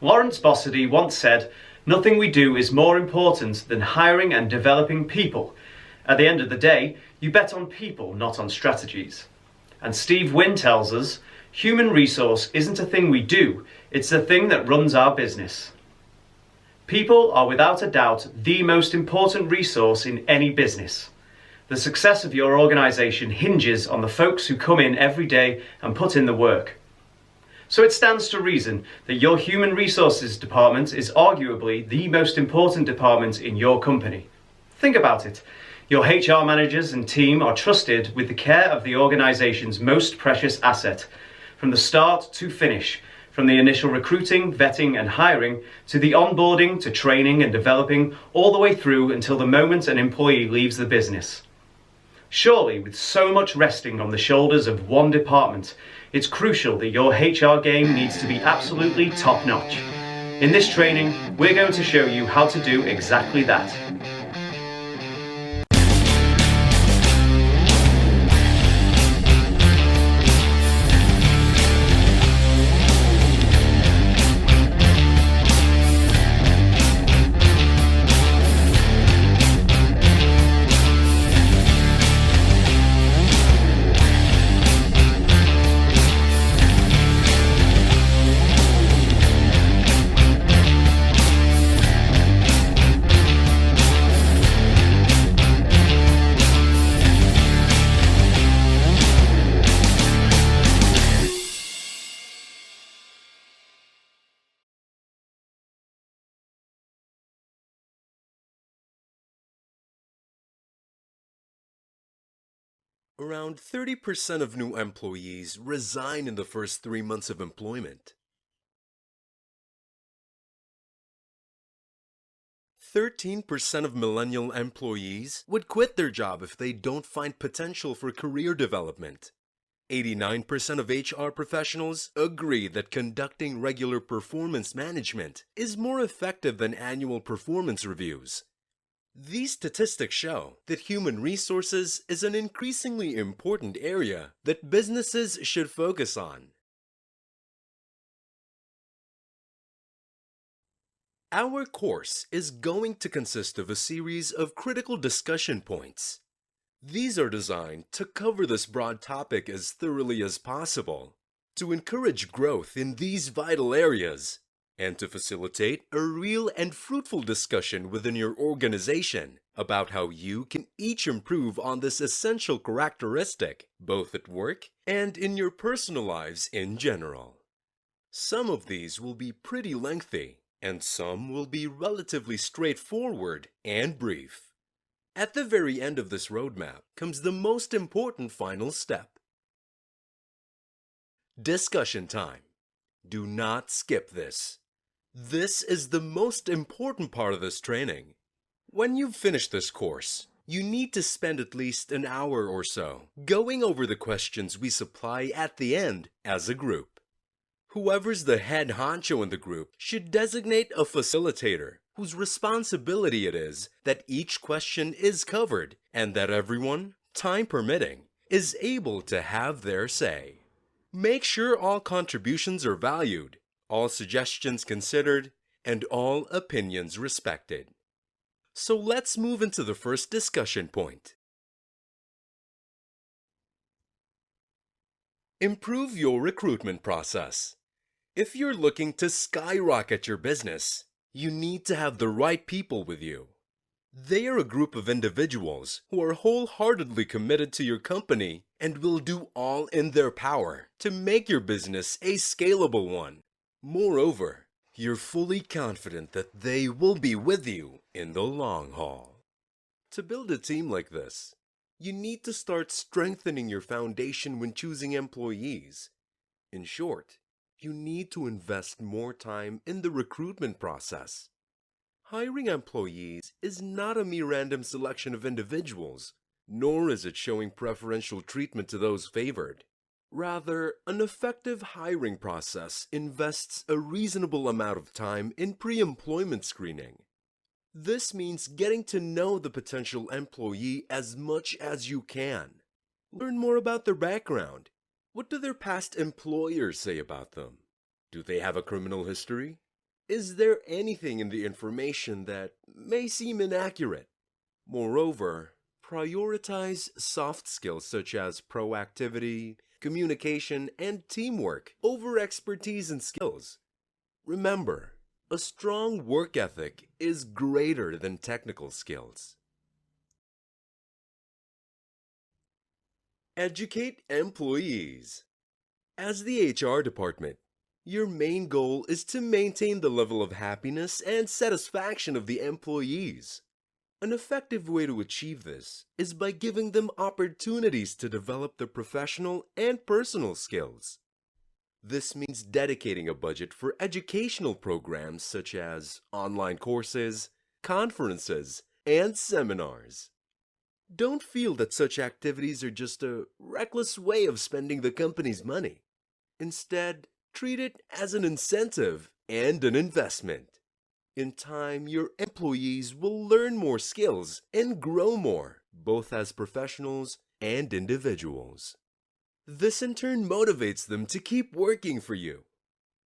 Lawrence Bossidy once said, "Nothing we do is more important than hiring and developing people. At the end of the day, you bet on people, not on strategies." And Steve Wynn tells us, "Human resource isn't a thing we do, it's the thing that runs our business." People are without a doubt the most important resource in any business. The success of your organisation hinges on the folks who come in every day and put in the work. So it stands to reason that your human resources department is arguably the most important department in your company. Think about it. Your HR managers and team are trusted with the care of the organisation's most precious asset, from the start to finish, from the initial recruiting, vetting and hiring, to the onboarding, to training and developing, all the way through until the moment an employee leaves the business. Surely, with so much resting on the shoulders of one department, it's crucial that your HR game needs to be absolutely top-notch. In this training, we're going to show you how to do exactly that. Around 30% of new employees resign in the first 3 months of employment. 13% of millennial employees would quit their job if they don't find potential for career development. 89% of HR professionals agree that conducting regular performance management is more effective than annual performance reviews. These statistics show that human resources is an increasingly important area that businesses should focus on. Our course is going to consist of a series of critical discussion points. These are designed to cover this broad topic as thoroughly as possible, to encourage growth in these vital areas, and to facilitate a real and fruitful discussion within your organization about how you can each improve on this essential characteristic, both at work and in your personal lives in general. Some of these will be pretty lengthy, and some will be relatively straightforward and brief. At the very end of this roadmap comes the most important final step. Discussion time. Do not skip this. This is the most important part of this training. When you've finished this course, you need to spend at least an hour or so going over the questions we supply at the end as a group. Whoever's the head honcho in the group should designate a facilitator whose responsibility it is that each question is covered and that everyone, time permitting, is able to have their say. Make sure all contributions are valued, all suggestions considered, and all opinions respected. So let's move into the first discussion point. Improve your recruitment process. If you're looking to skyrocket your business, you need to have the right people with you. They are a group of individuals who are wholeheartedly committed to your company and will do all in their power to make your business a scalable one. Moreover, you're fully confident that they will be with you in the long haul. To build a team like this, you need to start strengthening your foundation when choosing employees. In short, you need to invest more time in the recruitment process. Hiring employees is not a mere random selection of individuals, nor is it showing preferential treatment to those favored. Rather, an effective hiring process invests a reasonable amount of time in pre-employment screening. This means getting to know the potential employee as much as you can. Learn more about their background. What do their past employers say about them? Do they have a criminal history? Is there anything in the information that may seem inaccurate? Moreover, prioritize soft skills such as proactivity, communication, and teamwork over expertise and skills. Remember, a strong work ethic is greater than technical skills. Educate employees. As the HR department, your main goal is to maintain the level of happiness and satisfaction of the employees. An effective way to achieve this is by giving them opportunities to develop their professional and personal skills. This means dedicating a budget for educational programs such as online courses, conferences, and seminars. Don't feel that such activities are just a reckless way of spending the company's money. Instead, treat it as an incentive and an investment. In time, your employees will learn more skills and grow more, both as professionals and individuals. This in turn motivates them to keep working for you.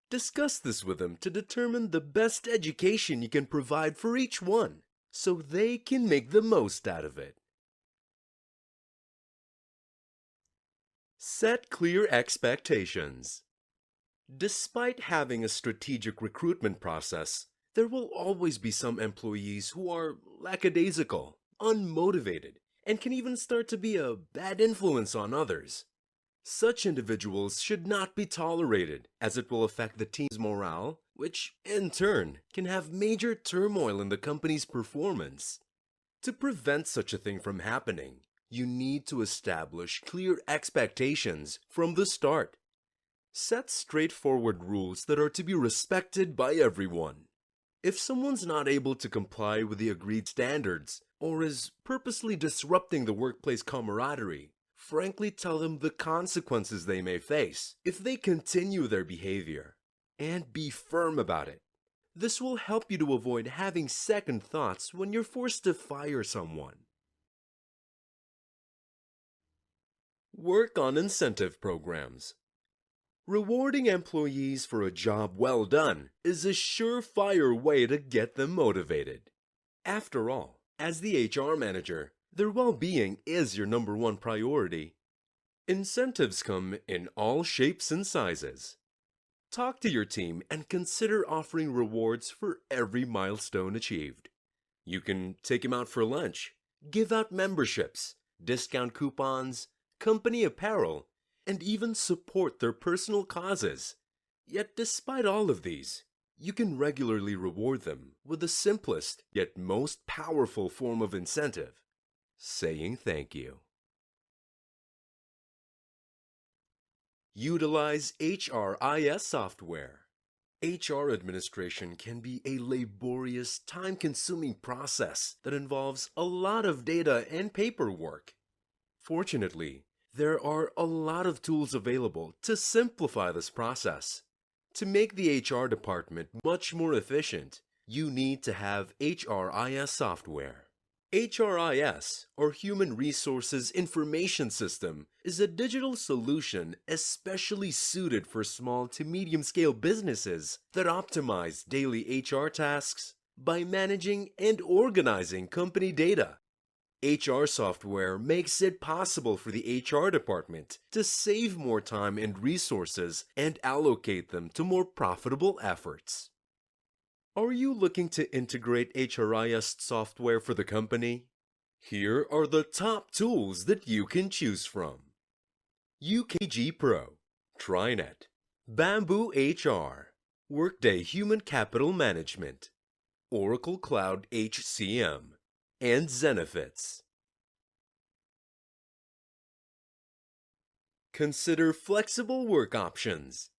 Discuss this with them to determine the best education you can provide for each one, so they can make the most out of it. Set clear expectations. Despite having a strategic recruitment process, there will always be some employees who are lackadaisical, unmotivated, and can even start to be a bad influence on others. Such individuals should not be tolerated, as it will affect the team's morale, which, in turn, can have major turmoil in the company's performance. To prevent such a thing from happening, you need to establish clear expectations from the start. Set straightforward rules that are to be respected by everyone. If someone's not able to comply with the agreed standards, or is purposely disrupting the workplace camaraderie, frankly tell them the consequences they may face if they continue their behavior, and be firm about it. This will help you to avoid having second thoughts when you're forced to fire someone. Work on incentive programs. Rewarding employees for a job well done is a surefire way to get them motivated. After all, as the HR manager, their well-being is your number one priority. Incentives come in all shapes and sizes. Talk to your team and consider offering rewards for every milestone achieved. You can take them out for lunch, give out memberships, discount coupons, company apparel, and even support their personal causes. Yet despite all of these, you can regularly reward them with the simplest yet most powerful form of incentive: saying thank you. Utilize HRIS software. HR administration can be a laborious, time-consuming process that involves a lot of data and paperwork. Fortunately, there are a lot of tools available to simplify this process. To make the HR department much more efficient, you need to have HRIS software. HRIS, or Human Resources Information System, is a digital solution especially suited for small to medium-scale businesses that optimize daily HR tasks by managing and organizing company data. HR software makes it possible for the HR department to save more time and resources and allocate them to more profitable efforts. Are you looking to integrate HRIS software for the company? Here are the top tools that you can choose from: UKG Pro, TriNet, Bamboo HR, Workday Human Capital Management, Oracle Cloud HCM, and Zenefits. Consider flexible work options.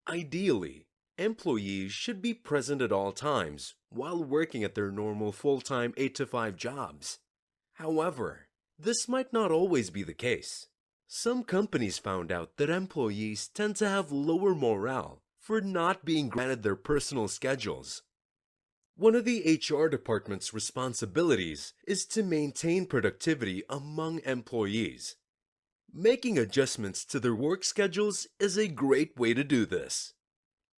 Ideally, employees should be present at all times while working at their normal full-time 8-to-5 jobs. However, this might not always be the case. Some companies found out that employees tend to have lower morale for not being granted their personal schedules. One of the HR department's responsibilities is to maintain productivity among employees. Making adjustments to their work schedules is a great way to do this.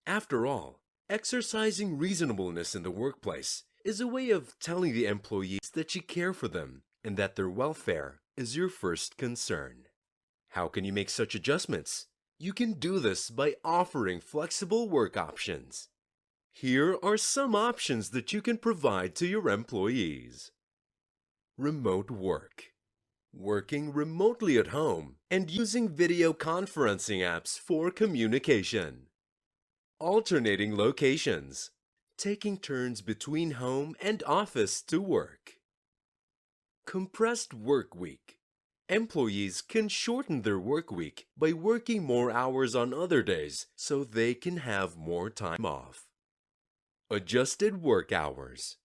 After all, Exercising reasonableness in the workplace is a way of telling the employees that you care for them and that their welfare is your first concern. How can you make such adjustments? You can do this by offering flexible work options. Here are some options that you can provide to your employees. Remote work. Working remotely at home and using video conferencing apps for communication. Alternating locations. Taking turns between home and office to work. Compressed work week. Employees can shorten their work week by working more hours on other days so they can have more time off. Adjusted work hours.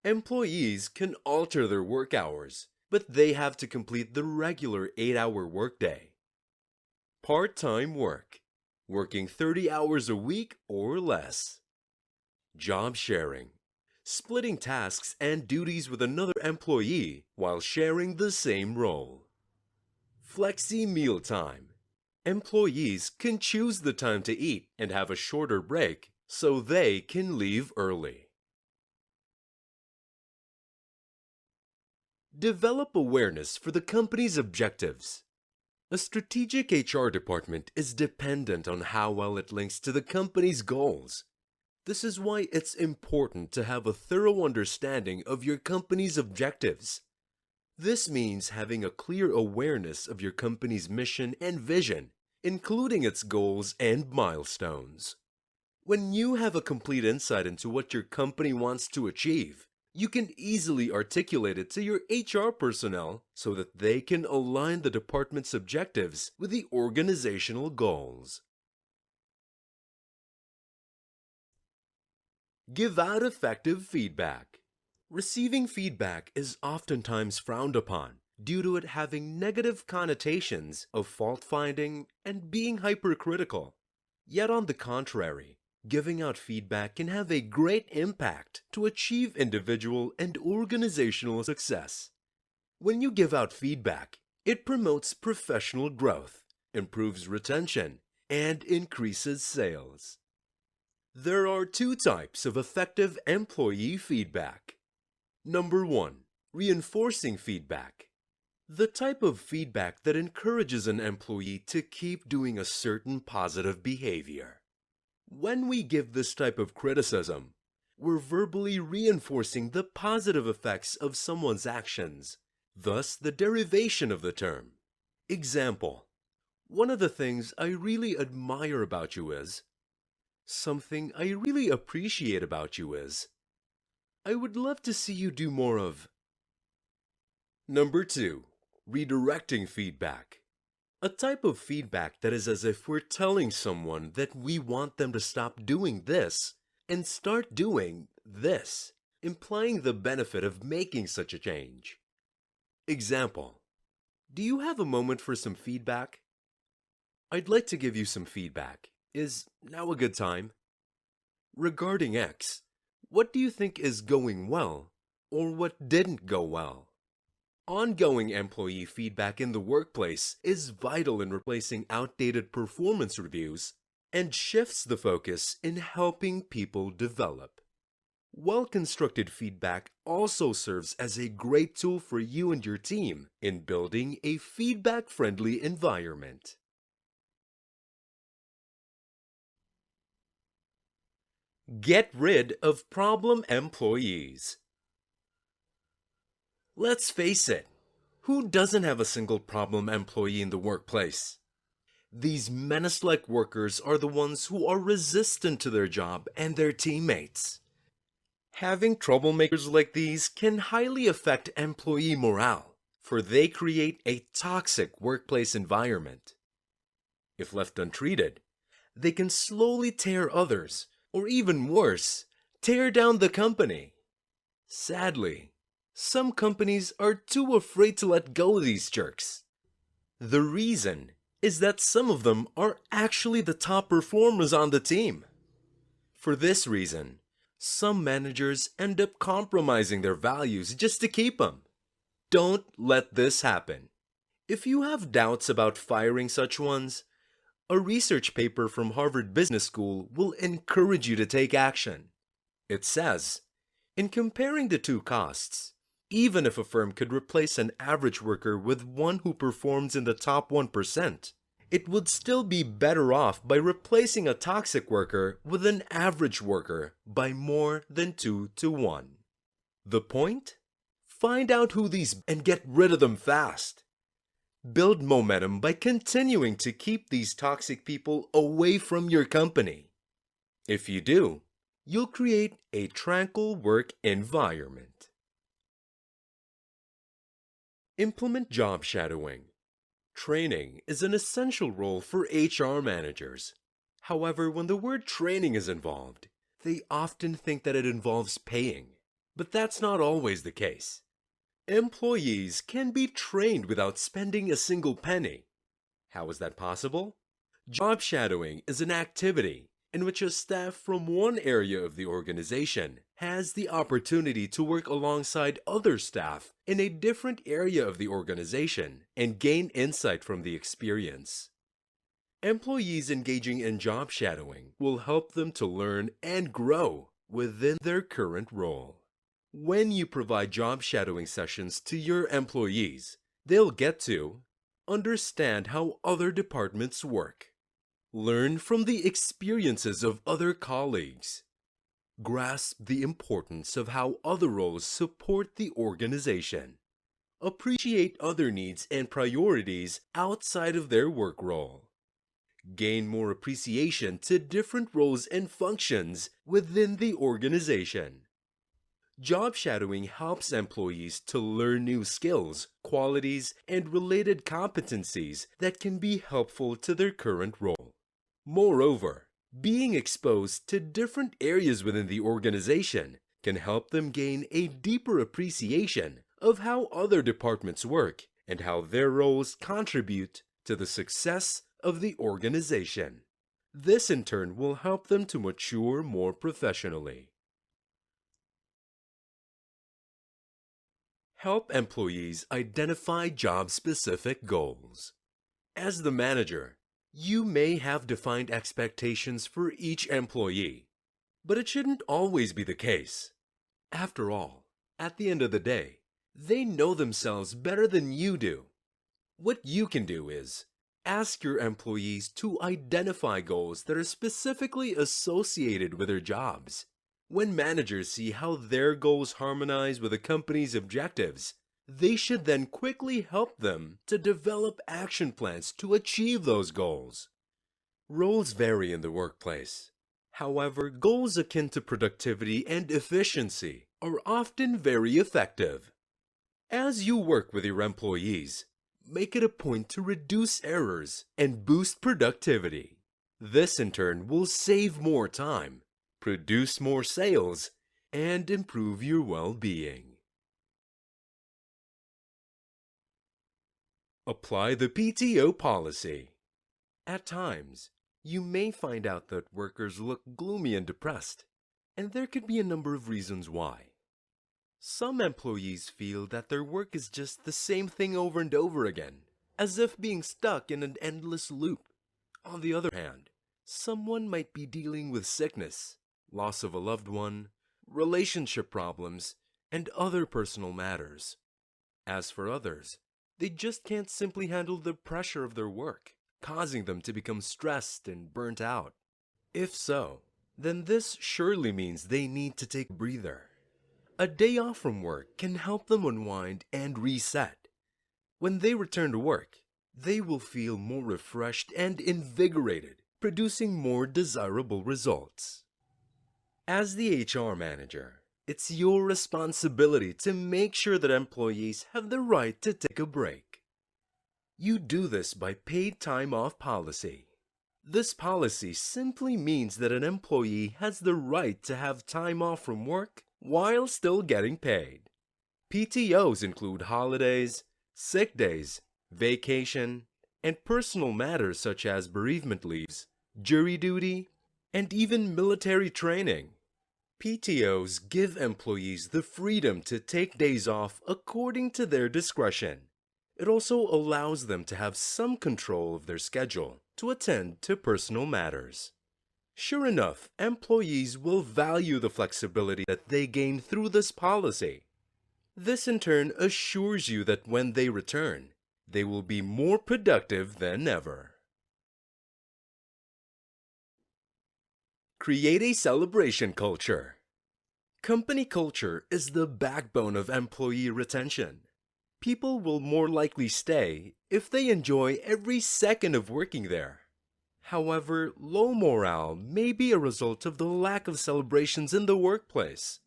Employees can alter their work hours, but they have to complete the regular 8-hour workday. Part-time work. Working 30 hours a week or less. Job sharing. Splitting tasks and duties with another employee while sharing the same role. Flexi meal time. Employees can choose the time to eat and have a shorter break so they can leave early. Develop awareness for the company's objectives. A strategic HR department is dependent on how well it links to the company's goals. This is why it's important to have a thorough understanding of your company's objectives. This means having a clear awareness of your company's mission and vision, including its goals and milestones. When you have a complete insight into what your company wants to achieve, you can easily articulate it to your HR personnel so that they can align the department's objectives with the organizational goals. Give out effective feedback. Receiving feedback is oftentimes frowned upon due to it having negative connotations of fault-finding and being hypercritical. Yet on the contrary, giving out feedback can have a great impact to achieve individual and organizational success. When you give out feedback, it promotes professional growth, improves retention, and increases sales. There are two types of effective employee feedback. Number 1, reinforcing feedback. The type of feedback that encourages an employee to keep doing a certain positive behavior. When we give this type of criticism, we're verbally reinforcing the positive effects of someone's actions, thus the derivation of the term. Example: one of the things I really admire about you is, something I really appreciate about you is, I would love to see you do more of. Number 2, redirecting feedback. A type of feedback that is as if we're telling someone that we want them to stop doing this and start doing this, implying the benefit of making such a change. Example: do you have a moment for some feedback? I'd like to give you some feedback. Is now a good time? Regarding X, what do you think is going well, or what didn't go well? Ongoing employee feedback in the workplace is vital in replacing outdated performance reviews and shifts the focus in helping people develop. Well-constructed feedback also serves as a great tool for you and your team in building a feedback-friendly environment. Get rid of problem employees. Let's face it, who doesn't have a single problem employee in the workplace? These menace-like workers are the ones who are resistant to their job and their teammates. Having troublemakers like these can highly affect employee morale, for they create a toxic workplace environment. If left untreated, they can slowly tear others, or even worse, tear down the company. Sadly, some companies are too afraid to let go of these jerks. The reason is that some of them are actually the top performers on the team. For this reason, some managers end up compromising their values just to keep them. Don't let this happen. If you have doubts about firing such ones, A research paper from Harvard Business School will encourage you to take action. It says, in comparing the two costs, even if a firm could replace an average worker with one who performs in the top 1%, it would still be better off by replacing a toxic worker with an average worker by more than 2 to 1. The point? Find out who these and get rid of them fast. Build momentum by continuing to keep these toxic people away from your company. If you do, you'll create a tranquil work environment. Implement job shadowing. Training is an essential role for HR managers. However, when the word training is involved, they often think that it involves paying. But that's not always the case. Employees can be trained without spending a single penny. How is that possible? Job shadowing is an activity in which a staff from one area of the organization has the opportunity to work alongside other staff in a different area of the organization and gain insight from the experience. Employees engaging in job shadowing will help them to learn and grow within their current role. When you provide job shadowing sessions to your employees, they'll get to understand how other departments work, learn from the experiences of other colleagues, grasp the importance of how other roles support the organization, appreciate other needs and priorities outside of their work role, gain more appreciation to different roles and functions within the organization. Job shadowing helps employees to learn new skills, qualities, and related competencies that can be helpful to their current role. Moreover, being exposed to different areas within the organization can help them gain a deeper appreciation of how other departments work and how their roles contribute to the success of the organization. This in turn will help them to mature more professionally. Help employees identify job-specific goals. As the manager, you may have defined expectations for each employee, but it shouldn't always be the case. After all, at the end of the day, they know themselves better than you do. What you can do is ask your employees to identify goals that are specifically associated with their jobs. When managers see how their goals harmonize with a company's objectives, they should then quickly help them to develop action plans to achieve those goals. Roles vary in the workplace. However, goals akin to productivity and efficiency are often very effective. As you work with your employees, make it a point to reduce errors and boost productivity. This in turn will save more time, produce more sales, and improve your well-being. Apply the PTO policy. At times, you may find out that workers look gloomy and depressed, and there could be a number of reasons why. Some employees feel that their work is just the same thing over and over again, as if being stuck in an endless loop. On the other hand, someone might be dealing with sickness, loss of a loved one, relationship problems, and other personal matters. As for others, they just can't simply handle the pressure of their work, causing them to become stressed and burnt out. If so, then this surely means they need to take a breather. A day off from work can help them unwind and reset. When they return to work, they will feel more refreshed and invigorated, producing more desirable results. As the HR manager, it's your responsibility to make sure that employees have the right to take a break. You do this by paid time off policy. This policy simply means that an employee has the right to have time off from work while still getting paid. PTOs include holidays, sick days, vacation, and personal matters such as bereavement leaves, jury duty, and even military training. PTOs give employees the freedom to take days off according to their discretion. It also allows them to have some control of their schedule to attend to personal matters. Sure enough, employees will value the flexibility that they gain through this policy. This in turn assures you that when they return, they will be more productive than ever. Create a celebration culture. Company culture is the backbone of employee retention. People will more likely stay if they enjoy every second of working there. However, low morale may be a result of the lack of celebrations in the workplace.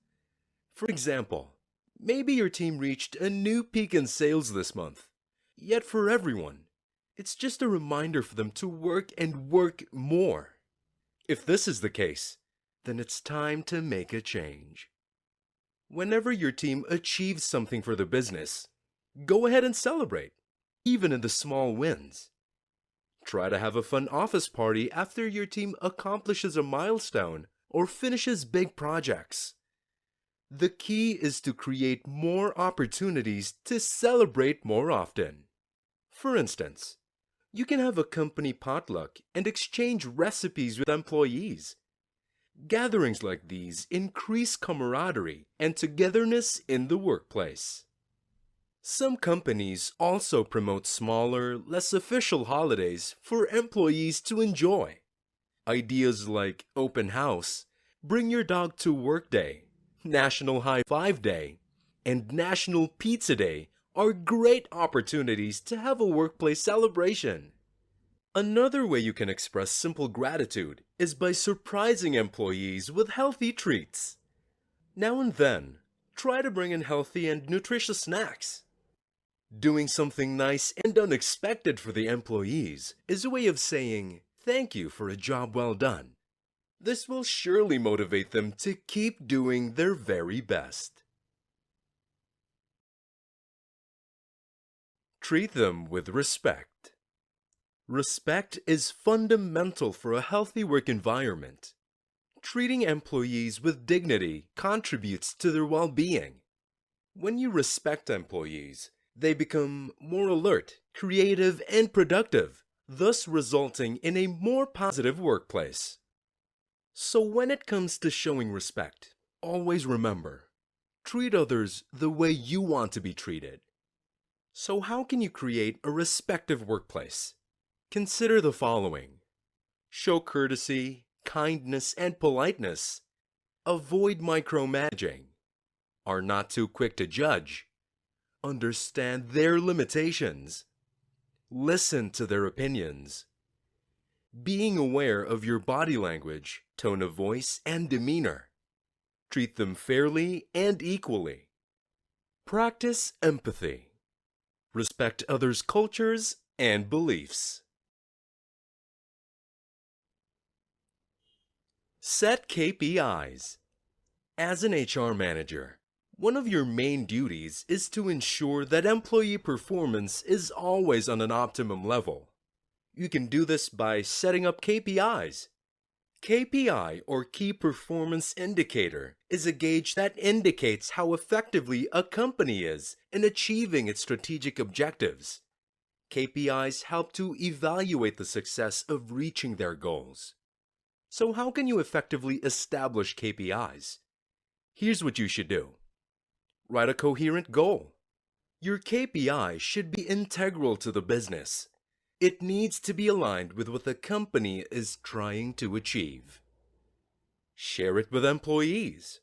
For example, maybe your team reached a new peak in sales this month. Yet for everyone, it's just a reminder for them to work and work more. If this is the case, then it's time to make a change. Whenever your team achieves something for the business, go ahead and celebrate, even in the small wins. Try to have a fun office party after your team accomplishes a milestone or finishes big projects. The key is to create more opportunities to celebrate more often. For instance, you can have a company potluck and exchange recipes with employees. Gatherings like these increase camaraderie and togetherness in the workplace. Some companies also promote smaller, less official holidays for employees to enjoy. Ideas like open house, bring your dog to work day, National High Five Day, and National Pizza Day are great opportunities to have a workplace celebration. Another way you can express simple gratitude is by surprising employees with healthy treats. Now and then, try to bring in healthy and nutritious snacks. Doing something nice and unexpected for the employees is a way of saying thank you for a job well done. This will surely motivate them to keep doing their very best. Treat them with respect. Respect is fundamental for a healthy work environment. Treating employees with dignity contributes to their well-being. When you respect employees, they become more alert, creative, and productive, thus resulting in a more positive workplace. So when it comes to showing respect, always remember, treat others the way you want to be treated. So how can you create a respectful workplace? Consider the following. Show courtesy, kindness, and politeness. Avoid micromanaging. Are not too quick to judge. Understand their limitations. Listen to their opinions. Being aware of your body language, tone of voice, and demeanor. Treat them fairly and equally. Practice empathy. Respect others' cultures and beliefs. Set KPIs. As an HR manager, one of your main duties is to ensure that employee performance is always on an optimum level. You can do this by setting up KPIs. KPI, or Key Performance Indicator, is a gauge that indicates how effectively a company is in achieving its strategic objectives. KPIs help to evaluate the success of reaching their goals. So how can you effectively establish KPIs? Here's what you should do. Write a coherent goal. Your KPI should be integral to the business. It needs to be aligned with what the company is trying to achieve. Share it with employees.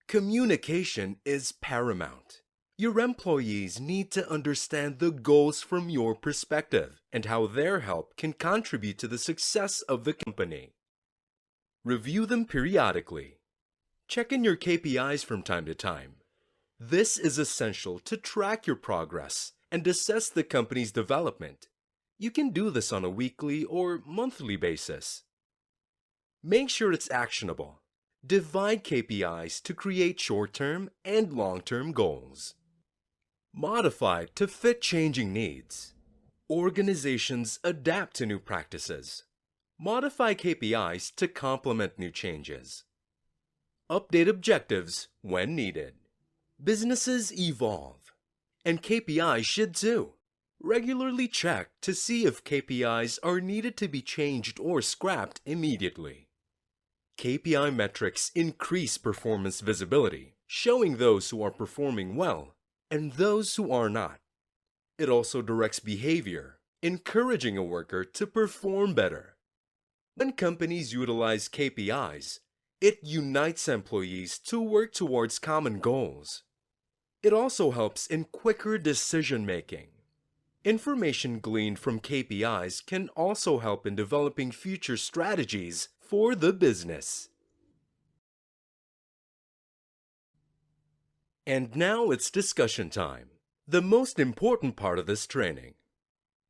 Communication is paramount. Your employees need to understand the goals from your perspective and how their help can contribute to the success of the company. Review them periodically. Check in your KPIs from time to time. This is essential to track your progress and assess the company's development. You can do this on a weekly or monthly basis. Make sure it's actionable. Divide KPIs to create short-term and long-term goals. Modify to fit changing needs. Organizations adapt to new practices. Modify KPIs to complement new changes. Update objectives when needed. Businesses evolve, and KPIs should too. Regularly check to see if KPIs are needed to be changed or scrapped immediately. KPI metrics increase performance visibility, showing those who are performing well and those who are not. It also directs behavior, encouraging a worker to perform better. When companies utilize KPIs, it unites employees to work towards common goals. It also helps in quicker decision-making. Information gleaned from KPIs can also help in developing future strategies for the business. And now it's discussion time, the most important part of this training.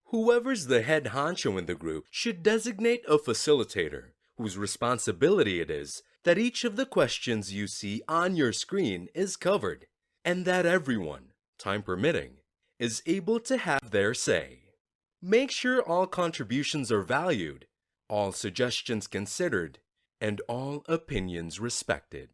Whoever's the head honcho in the group should designate a facilitator whose responsibility it is that each of the questions you see on your screen is covered, and that everyone, time permitting, is able to have their say. Make sure all contributions are valued, all suggestions considered, and all opinions respected.